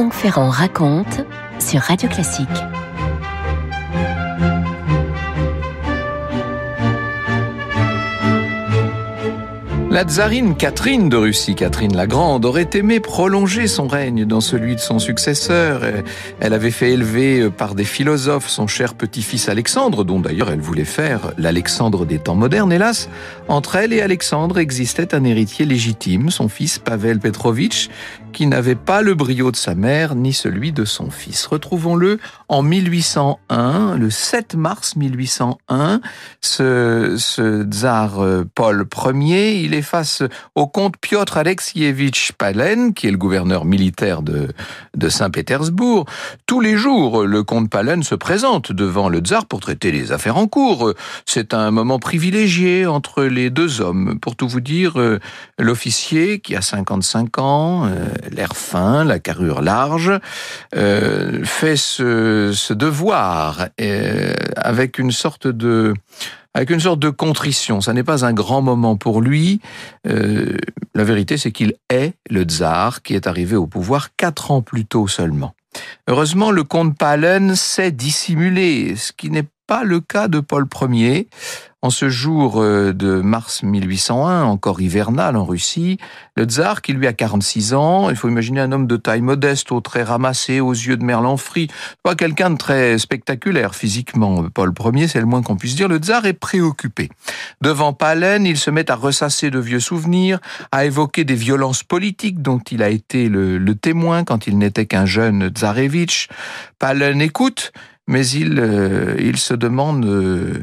Franck Ferrand raconte sur Radio Classique. La tsarine Catherine de Russie, Catherine la Grande, aurait aimé prolonger son règne dans celui de son successeur. Elle avait fait élever par des philosophes son cher petit-fils Alexandre, dont d'ailleurs elle voulait faire l'Alexandre des temps modernes. Hélas, entre elle et Alexandre existait un héritier légitime, son fils Pavel Petrovitch, qui n'avait pas le brio de sa mère ni celui de son fils. Retrouvons-le en 1801, le 7 mars 1801, ce tsar Paul Ier, il est face au comte Piotr Alexievitch Pahlen, qui est le gouverneur militaire de Saint-Pétersbourg. Tous les jours, le comte Pahlen se présente devant le tsar pour traiter les affaires en cours. C'est un moment privilégié entre les deux hommes. Pour tout vous dire, l'officier, qui a 55 ans, l'air fin, la carrure large, fait ce devoir avec une sorte de contrition. Ça n'est pas un grand moment pour lui. La vérité, c'est qu'il est le tsar qui est arrivé au pouvoir 4 ans plus tôt seulement. Heureusement, le comte Pahlen sait dissimuler, ce qui n'est pas le cas de Paul Ier. En ce jour de mars 1801, encore hivernal en Russie, le tsar, qui lui a 46 ans, il faut imaginer un homme de taille modeste, aux traits ramassés, aux yeux de merlan frit, pas quelqu'un de très spectaculaire physiquement. Paul Ier, c'est le moins qu'on puisse dire. Le tsar est préoccupé. Devant Pahlen, il se met à ressasser de vieux souvenirs, à évoquer des violences politiques dont il a été le témoin quand il n'était qu'un jeune tsarevitch. Pahlen écoute, mais il se demande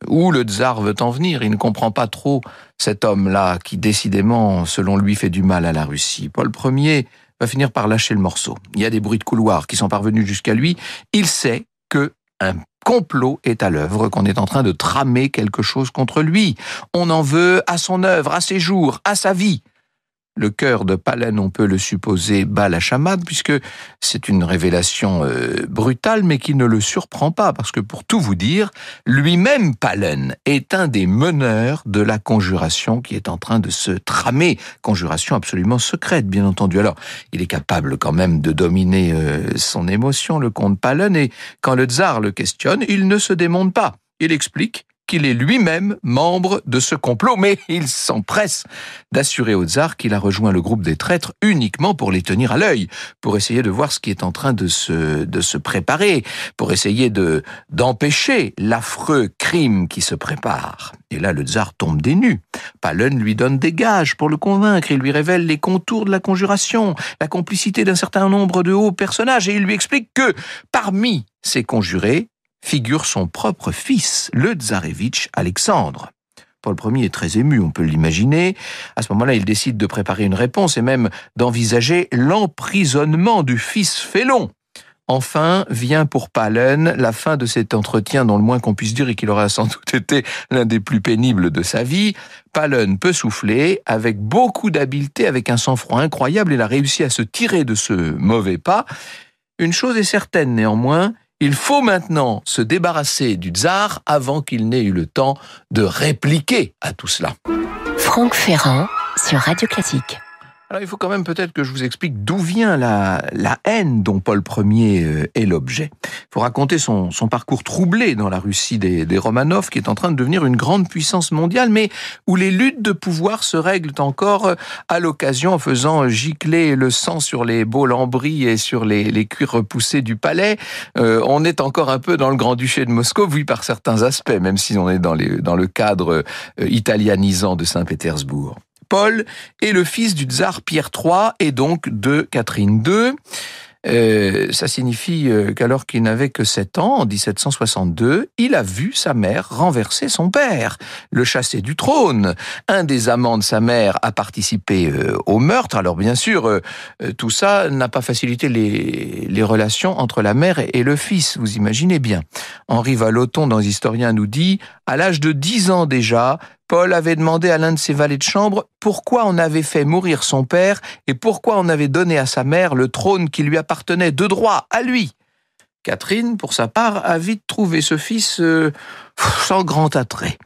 où le tsar veut en venir. Il ne comprend pas trop cet homme-là qui, décidément, selon lui, fait du mal à la Russie. Paul Ier va finir par lâcher le morceau. Il y a des bruits de couloir qui sont parvenus jusqu'à lui. Il sait que un complot est à l'œuvre, qu'on est en train de tramer quelque chose contre lui. On en veut à son œuvre, à ses jours, à sa vie. Le cœur de Pahlen, on peut le supposer, bat la chamade, puisque c'est une révélation brutale, mais qui ne le surprend pas, parce que pour tout vous dire, lui-même, Pahlen, est un des meneurs de la conjuration qui est en train de se tramer. Conjuration absolument secrète, bien entendu. Alors, il est capable quand même de dominer son émotion, le comte Pahlen, et quand le tsar le questionne, il ne se démonte pas. Il explique qu'il est lui-même membre de ce complot, mais il s'empresse d'assurer au tsar qu'il a rejoint le groupe des traîtres uniquement pour les tenir à l'œil, pour essayer de voir ce qui est en train de se préparer, pour essayer d'empêcher l'affreux crime qui se prépare. Et là, le tsar tombe des nues. Pahlen lui donne des gages pour le convaincre. Il lui révèle les contours de la conjuration, la complicité d'un certain nombre de hauts personnages, et il lui explique que parmi ces conjurés figure son propre fils, le tsarevitch Alexandre. Paul Ier est très ému, on peut l'imaginer. À ce moment-là, il décide de préparer une réponse et même d'envisager l'emprisonnement du fils félon. Enfin, vient pour Pahlen la fin de cet entretien dont le moins qu'on puisse dire est qu'il aura sans doute été l'un des plus pénibles de sa vie. Pahlen peut souffler avec beaucoup d'habileté, avec un sang-froid incroyable. Il a réussi à se tirer de ce mauvais pas. Une chose est certaine néanmoins, il faut maintenant se débarrasser du tsar avant qu'il n'ait eu le temps de répliquer à tout cela. Franck Ferrand sur Radio Classique. Alors il faut quand même peut-être que je vous explique d'où vient la haine dont Paul Ier est l'objet. Il faut raconter son parcours troublé dans la Russie des Romanov, qui est en train de devenir une grande puissance mondiale, mais où les luttes de pouvoir se règlent encore à l'occasion en faisant gicler le sang sur les beaux lambris et sur les cuirs repoussés du palais. On est encore un peu dans le Grand-Duché de Moscou, vu par certains aspects, même si on est dans le cadre italianisant de Saint-Pétersbourg. Paul est le fils du tsar Pierre III et donc de Catherine II. Ça signifie qu'alors qu'il n'avait que 7 ans, en 1762, il a vu sa mère renverser son père, le chasser du trône. Un des amants de sa mère a participé au meurtre. Alors bien sûr, tout ça n'a pas facilité les relations entre la mère et le fils, vous imaginez bien. Henri Vallotton, dans Historien, nous dit « À l'âge de 10 ans déjà, Paul avait demandé à l'un de ses valets de chambre pourquoi on avait fait mourir son père et pourquoi on avait donné à sa mère le trône qui lui appartenait de droit à lui. Catherine, pour sa part, a vite trouvé ce fils sans grand attrait.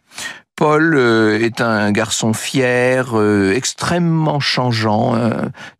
Paul est un garçon fier, extrêmement changeant,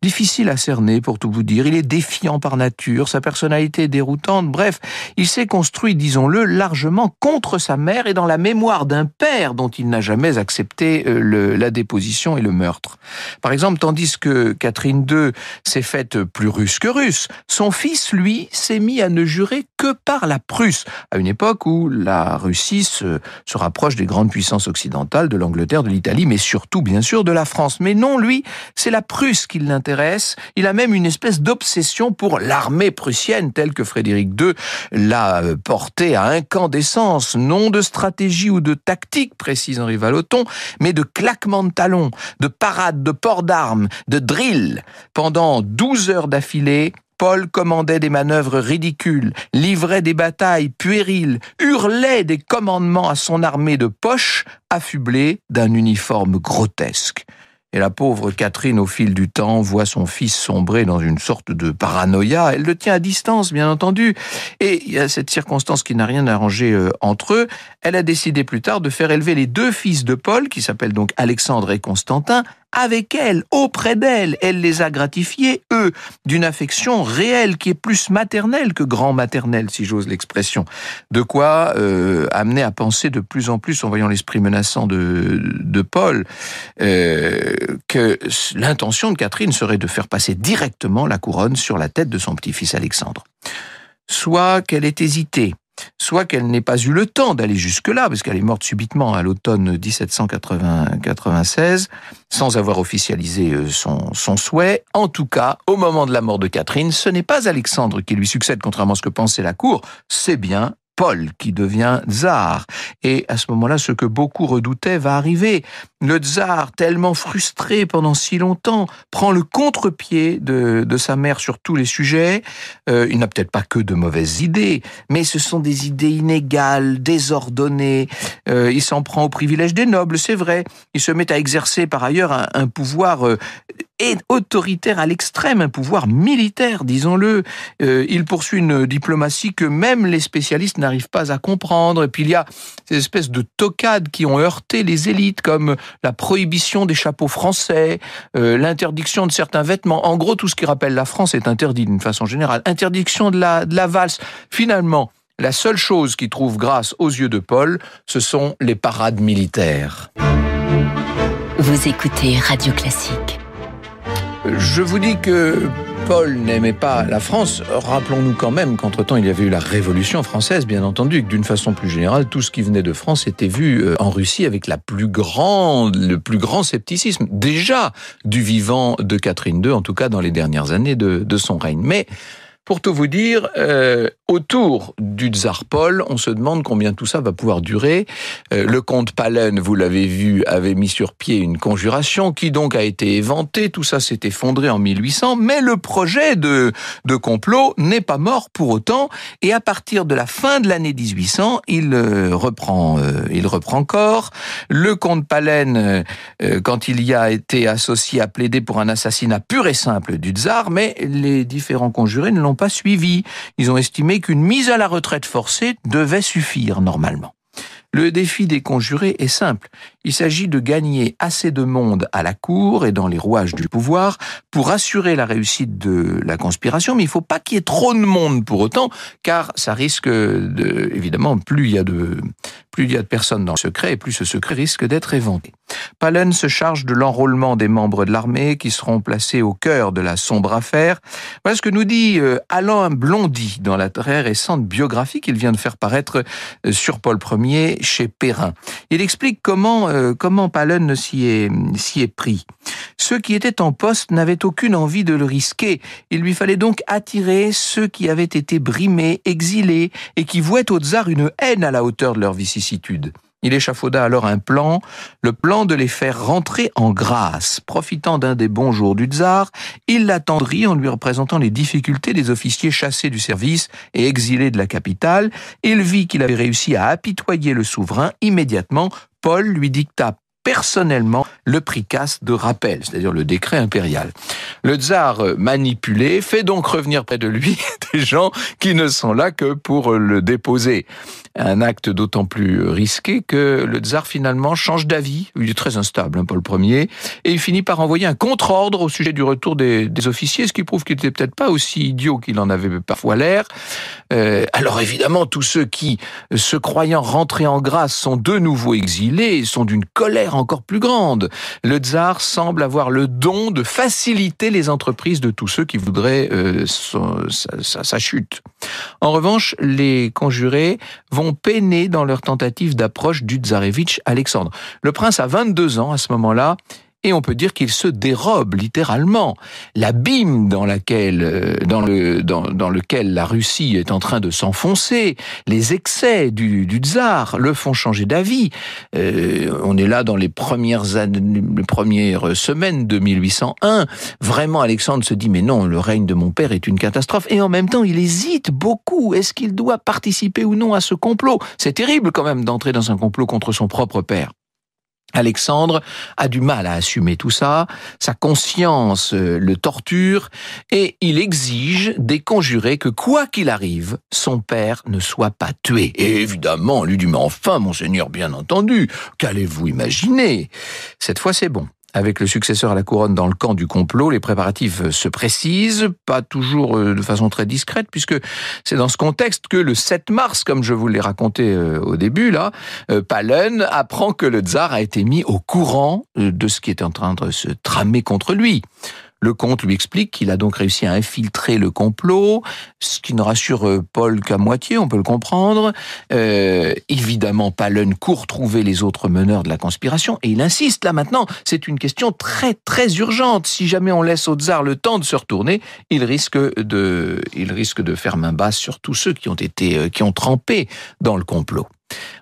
difficile à cerner pour tout vous dire. Il est défiant par nature, sa personnalité est déroutante. Bref, il s'est construit, disons-le, largement contre sa mère et dans la mémoire d'un père dont il n'a jamais accepté la déposition et le meurtre. Par exemple, tandis que Catherine II s'est faite plus russe que russe, son fils, lui, s'est mis à ne jurer que par la Prusse, à une époque où la Russie se rapproche des grandes puissances occidentale, de l'Angleterre, de l'Italie, mais surtout, bien sûr, de la France. Mais non, lui, c'est la Prusse qui l'intéresse. Il a même une espèce d'obsession pour l'armée prussienne, telle que Frédéric II l'a portée à incandescence. Non de stratégie ou de tactique, précise Henri Vallotton, mais de claquement de talons, de parades, de port d'armes, de drill. Pendant 12 heures d'affilée, Paul commandait des manœuvres ridicules, livrait des batailles puériles, hurlait des commandements à son armée de poche, affublée d'un uniforme grotesque. Et la pauvre Catherine, au fil du temps, voit son fils sombrer dans une sorte de paranoïa. Elle le tient à distance, bien entendu. Et il y a cette circonstance qui n'a rien arrangé entre eux. Elle a décidé plus tard de faire élever les 2 fils de Paul, qui s'appellent donc Alexandre et Constantin, avec elle, auprès d'elle. Elle les a gratifiés, eux, d'une affection réelle qui est plus maternelle que grand-maternelle, si j'ose l'expression. De quoi amener à penser de plus en plus, en voyant l'esprit menaçant de Paul, que l'intention de Catherine serait de faire passer directement la couronne sur la tête de son petit-fils Alexandre. Soit qu'elle ait hésité, soit qu'elle n'ait pas eu le temps d'aller jusque-là, parce qu'elle est morte subitement à l'automne 1796, sans avoir officialisé son souhait. En tout cas, au moment de la mort de Catherine, ce n'est pas Alexandre qui lui succède, contrairement à ce que pensait la cour, c'est bien Paul qui devient tsar. Et à ce moment-là, ce que beaucoup redoutaient va arriver. Le tsar, tellement frustré pendant si longtemps, prend le contre-pied de sa mère sur tous les sujets. Il n'a peut-être pas que de mauvaises idées, mais ce sont des idées inégales, désordonnées. Il s'en prend au privilège des nobles, c'est vrai. Il se met à exercer par ailleurs un pouvoir autoritaire à l'extrême, un pouvoir militaire, disons-le. Il poursuit une diplomatie que même les spécialistes n'arrivent pas à comprendre. Et puis il y a ces espèces de toquades qui ont heurté les élites, comme la prohibition des chapeaux français, l'interdiction de certains vêtements. En gros, tout ce qui rappelle la France est interdit d'une façon générale. Interdiction de la valse. Finalement, la seule chose qui trouve grâce aux yeux de Paul, ce sont les parades militaires. Vous écoutez Radio Classique. Je vous dis que Paul n'aimait pas la France. Rappelons-nous quand même qu'entre-temps, il y avait eu la Révolution française, bien entendu, et que d'une façon plus générale, tout ce qui venait de France était vu en Russie avec le plus grand scepticisme, déjà du vivant de Catherine II, en tout cas dans les dernières années de son règne. Mais pour tout vous dire, autour du tsar Paul, on se demande combien tout ça va pouvoir durer. Le comte Pahlen, vous l'avez vu, avait mis sur pied une conjuration qui donc a été éventée. Tout ça s'est effondré en 1800, mais le projet de complot n'est pas mort pour autant. Et à partir de la fin de l'année 1800, il reprend corps. Le comte Pahlen, quand il y a été associé, a plaidé pour un assassinat pur et simple du tsar, mais les différents conjurés ne l'ont pas suivi. Ils ont estimé qu'une mise à la retraite forcée devait suffire normalement. Le défi des conjurés est simple. Il s'agit de gagner assez de monde à la cour et dans les rouages du pouvoir pour assurer la réussite de la conspiration, mais il ne faut pas qu'il y ait trop de monde pour autant, car ça risque évidemment, plus il y a de personnes dans le secret, et plus ce secret risque d'être éventé. Pahlen se charge de l'enrôlement des membres de l'armée qui seront placés au cœur de la sombre affaire. Voilà ce que nous dit Alain Blondy dans la très récente biographie qu'il vient de faire paraître sur Paul Ier chez Perrin. Il explique comment Pahlen s'y est pris. Ceux qui étaient en poste n'avaient aucune envie de le risquer. Il lui fallait donc attirer ceux qui avaient été brimés, exilés, et qui vouaient au tsar une haine à la hauteur de leurs vicissitudes. Il échafauda alors un plan, le plan de les faire rentrer en grâce. Profitant d'un des bons jours du tsar, il l'attendrit en lui représentant les difficultés des officiers chassés du service et exilés de la capitale. Il vit qu'il avait réussi à apitoyer le souverain. Immédiatement, Paul lui dicta personnellement le prikaz de rappel, c'est-à-dire le décret impérial. Le tsar manipulé fait donc revenir près de lui des gens qui ne sont là que pour le déposer. Un acte d'autant plus risqué que le tsar finalement change d'avis. Il est très instable, Paul Ier, et il finit par envoyer un contre-ordre au sujet du retour des officiers, ce qui prouve qu'il n'était peut-être pas aussi idiot qu'il en avait parfois l'air. Alors évidemment, tous ceux qui, se croyant rentrés en grâce, sont de nouveau exilés et sont d'une colère encore plus grande. Le tsar semble avoir le don de faciliter les entreprises de tous ceux qui voudraient sa chute. En revanche, les conjurés vont peiner dans leur tentative d'approche du tsarévitch Alexandre. Le prince a 22 ans à ce moment-là, et on peut dire qu'il se dérobe littéralement. L'abîme dans lequel la Russie est en train de s'enfoncer, les excès du tsar le font changer d'avis. On est là dans les premières semaines de 1801. Vraiment, Alexandre se dit, mais non, le règne de mon père est une catastrophe. Et en même temps, il hésite beaucoup. Est-ce qu'il doit participer ou non à ce complot? C'est terrible quand même d'entrer dans un complot contre son propre père. Alexandre a du mal à assumer tout ça, sa conscience le torture et il exige des conjurés que quoi qu'il arrive, son père ne soit pas tué. Et évidemment, on lui dit « Mais enfin, monseigneur, bien entendu, qu'allez-vous imaginer ?» Cette fois, c'est bon. Avec le successeur à la couronne dans le camp du complot, les préparatifs se précisent, pas toujours de façon très discrète, puisque c'est dans ce contexte que le 7 mars, comme je vous l'ai raconté au début, là, Pahlen apprend que le tsar a été mis au courant de ce qui est en train de se tramer contre lui. Le comte lui explique qu'il a donc réussi à infiltrer le complot, ce qui ne rassure Paul qu'à moitié, on peut le comprendre. Évidemment, Pahlen court trouver les autres meneurs de la conspiration, et il insiste là maintenant, c'est une question très très urgente. Si jamais on laisse au tsar le temps de se retourner, il risque de faire main basse sur tous ceux qui ont trempé dans le complot.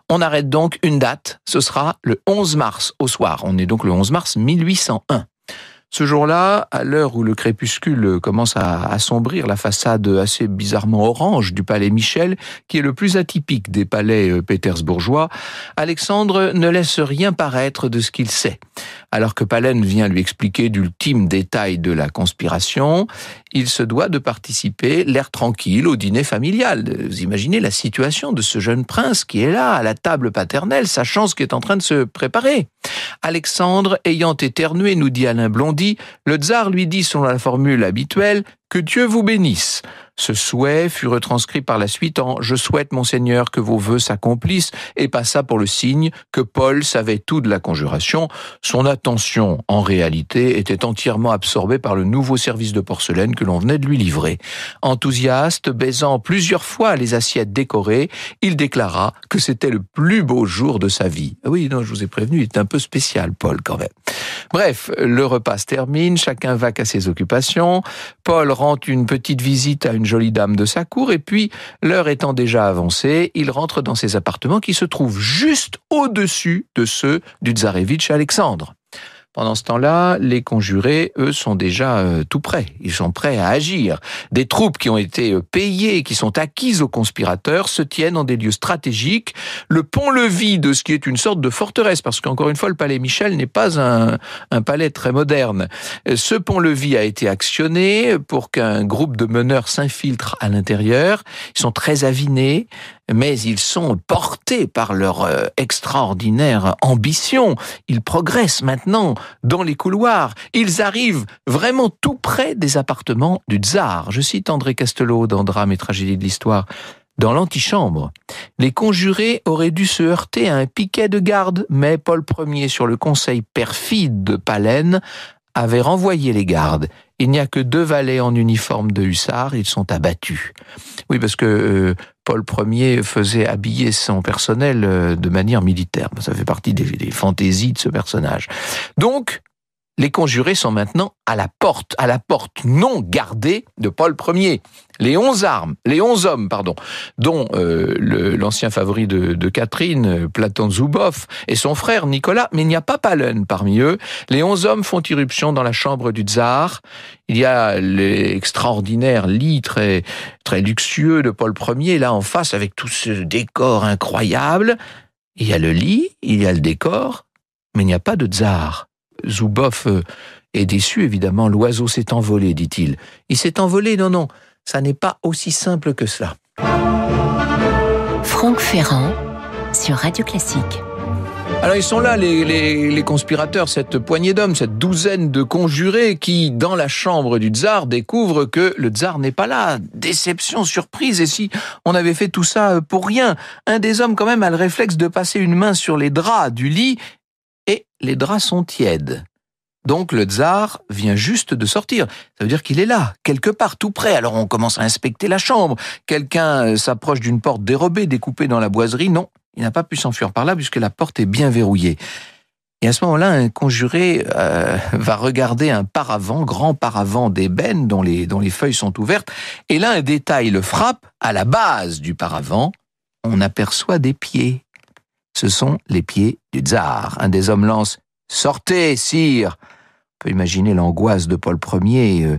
On arrête donc une date, ce sera le 11 mars au soir. On est donc le 11 mars 1801. Ce jour-là, à l'heure où le crépuscule commence à assombrir la façade assez bizarrement orange du palais Michel, qui est le plus atypique des palais pétersbourgeois, Alexandre ne laisse rien paraître de ce qu'il sait. Alors que Pahlen vient lui expliquer d'ultimes détails de la conspiration, il se doit de participer, l'air tranquille, au dîner familial. Vous imaginez la situation de ce jeune prince qui est là, à la table paternelle, sachant ce qui est en train de se préparer. Alexandre, ayant éternué, nous dit Alain Blondy, le tsar lui dit selon la formule habituelle « Que Dieu vous bénisse ». Ce souhait fut retranscrit par la suite en « Je souhaite, monseigneur, que vos vœux s'accomplissent » et passa pour le signe que Paul savait tout de la conjuration. Son attention, en réalité, était entièrement absorbée par le nouveau service de porcelaine que l'on venait de lui livrer. Enthousiaste, baisant plusieurs fois les assiettes décorées, il déclara que c'était le plus beau jour de sa vie. Oui, non, je vous ai prévenu, il est un peu spécial, Paul, quand même. Bref, le repas se termine, chacun va qu'à ses occupations. Paul rend une petite visite à une jolie dame de sa cour, et puis, l'heure étant déjà avancée, il rentre dans ses appartements qui se trouvent juste au-dessus de ceux du tsarévitch Alexandre. Pendant ce temps-là, les conjurés, eux, sont déjà tout prêts. Ils sont prêts à agir. Des troupes qui ont été payées, qui sont acquises aux conspirateurs, se tiennent en des lieux stratégiques. Le pont-levis de ce qui est une sorte de forteresse, parce qu'encore une fois, le palais Michel n'est pas un palais très moderne. Ce pont-levis a été actionné pour qu'un groupe de meneurs s'infiltre à l'intérieur. Ils sont très avinés, mais ils sont portés par leur extraordinaire ambition. Ils progressent maintenant dans les couloirs. Ils arrivent vraiment tout près des appartements du tsar. Je cite André Castelot dans Drame et tragédie de l'histoire. Dans l'antichambre, les conjurés auraient dû se heurter à un piquet de garde, mais Paul Ier, sur le conseil perfide de Pahlen, avait renvoyé les gardes. Il n'y a que 2 valets en uniforme de hussards, ils sont abattus. Oui, parce que Paul Ier faisait habiller son personnel de manière militaire. Ça fait partie des fantaisies de ce personnage. Donc, les conjurés sont maintenant à la porte non gardée de Paul Ier. Les 11 hommes, dont l'ancien favori de Catherine, Platon Zouboff, et son frère Nicolas, mais il n'y a pas Pahlen parmi eux. Les 11 hommes font irruption dans la chambre du tsar. Il y a l'extraordinaire lit très, très luxueux de Paul Ier, là en face, avec tout ce décor incroyable. Il y a le lit, il y a le décor, mais il n'y a pas de tsar. Zuboff est déçu, évidemment. L'oiseau s'est envolé, dit-il. Il s'est envolé? Non, ça n'est pas aussi simple que cela. Franck Ferrand sur Radio Classique. Alors ils sont là, les conspirateurs, cette poignée d'hommes, cette douzaine de conjurés qui, dans la chambre du tsar, découvrent que le tsar n'est pas là. Déception, surprise, et si on avait fait tout ça pour rien? Un des hommes quand même a le réflexe de passer une main sur les draps du lit, et les draps sont tièdes. Donc le tsar vient juste de sortir. Ça veut dire qu'il est là, quelque part, tout près. Alors on commence à inspecter la chambre. Quelqu'un s'approche d'une porte dérobée, découpée dans la boiserie. Non, il n'a pas pu s'enfuir par là puisque la porte est bien verrouillée. Et à ce moment-là, un conjuré va regarder un paravent, grand paravent d'ébène dont les feuilles sont ouvertes. Et là, un détail le frappe. À la base du paravent, on aperçoit des pieds. Ce sont les pieds du tsar. Un des hommes lance « Sortez, sire !» On peut imaginer l'angoisse de Paul Ier,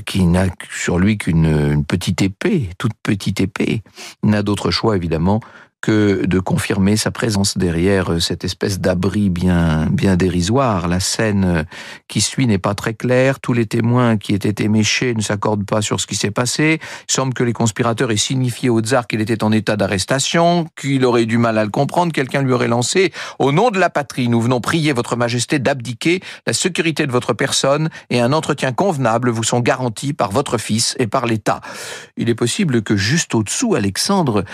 qui n'a sur lui qu'une petite épée, toute petite épée. Il n'a d'autre choix, évidemment, que de confirmer sa présence derrière cette espèce d'abri bien dérisoire. La scène qui suit n'est pas très claire. Tous les témoins qui étaient éméchés ne s'accordent pas sur ce qui s'est passé. Il semble que les conspirateurs aient signifié au tsar qu'il était en état d'arrestation, qu'il aurait eu du mal à le comprendre. Quelqu'un lui aurait lancé « Au nom de la patrie, nous venons prier votre majesté d'abdiquer. La sécurité de votre personne et un entretien convenable vous sont garantis par votre fils et par l'État. » Il est possible que juste au-dessous, Alexandre,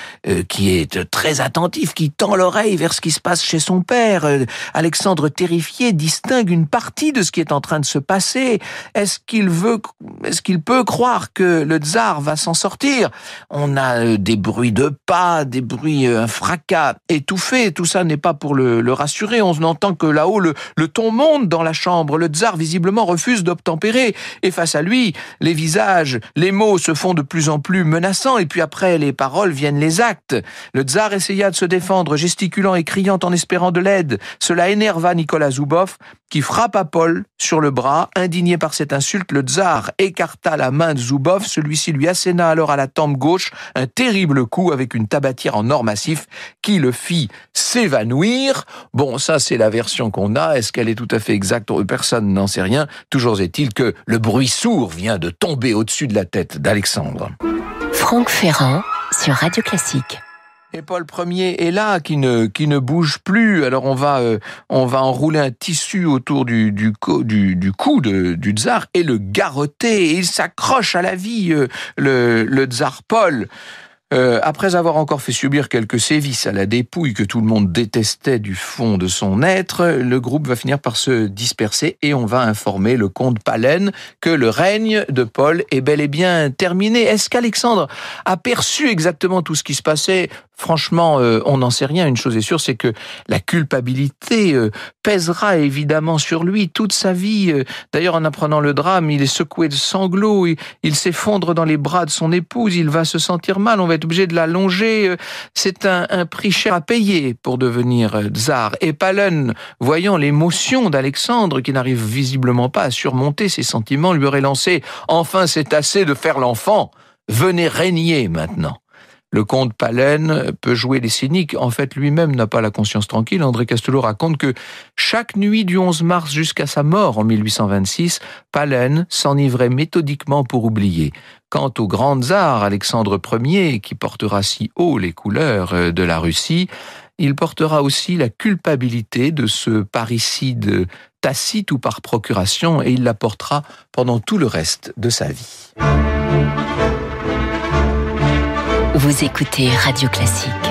qui est très attentif, qui tend l'oreille vers ce qui se passe chez son père. Alexandre, terrifié, distingue une partie de ce qui est en train de se passer. Est-ce qu'il peut croire que le tsar va s'en sortir? On a des bruits de pas, des bruits, un fracas étouffé. Tout ça n'est pas pour le rassurer. On entend que là-haut, le ton monte dans la chambre. Le tsar, visiblement, refuse d'obtempérer. Et face à lui, les visages, les mots se font de plus en plus menaçants. Et puis après les paroles viennent les actes. Le tsar essaya de se défendre, gesticulant et criant en espérant de l'aide. Cela énerva Nicolas Zuboff, qui frappa Paul sur le bras. Indigné par cette insulte, le tsar écarta la main de Zuboff. Celui-ci lui asséna alors à la tempe gauche un terrible coup avec une tabatière en or massif qui le fit s'évanouir. Bon, ça c'est la version qu'on a. Est-ce qu'elle est tout à fait exacte? Personne n'en sait rien. Toujours est-il que le bruit sourd vient de tomber au-dessus de la tête d'Alexandre. Franck Ferrand sur Radio Classique. Et Paul Ier est là, qui ne bouge plus. Alors on va enrouler un tissu autour du cou du tsar et le garrotter. Et il s'accroche à la vie, le tsar Paul. Après avoir encore fait subir quelques sévices à la dépouille que tout le monde détestait du fond de son être, le groupe va finir par se disperser et on va informer le comte Pahlen que le règne de Paul est bel et bien terminé. Est-ce qu'Alexandre a perçu exactement tout ce qui se passait? Franchement, on n'en sait rien. Une chose est sûre, c'est que la culpabilité pèsera évidemment sur lui toute sa vie. D'ailleurs, en apprenant le drame, il est secoué de sanglots, il s'effondre dans les bras de son épouse, il va se sentir mal, on va être obligé de l'allonger. C'est un prix cher à payer pour devenir tsar. Et Pahlen, voyant l'émotion d'Alexandre, qui n'arrive visiblement pas à surmonter ses sentiments, lui aurait lancé « Enfin, c'est assez de faire l'enfant, venez régner maintenant ». Le comte Pahlen peut jouer les cyniques. En fait, lui-même n'a pas la conscience tranquille. André Castelot raconte que chaque nuit du 11 mars jusqu'à sa mort en 1826, Pahlen s'enivrait méthodiquement pour oublier. Quant au grand tsar Alexandre Ier, qui portera si haut les couleurs de la Russie, il portera aussi la culpabilité de ce parricide tacite ou par procuration, et il la portera pendant tout le reste de sa vie. Vous écoutez Radio Classique.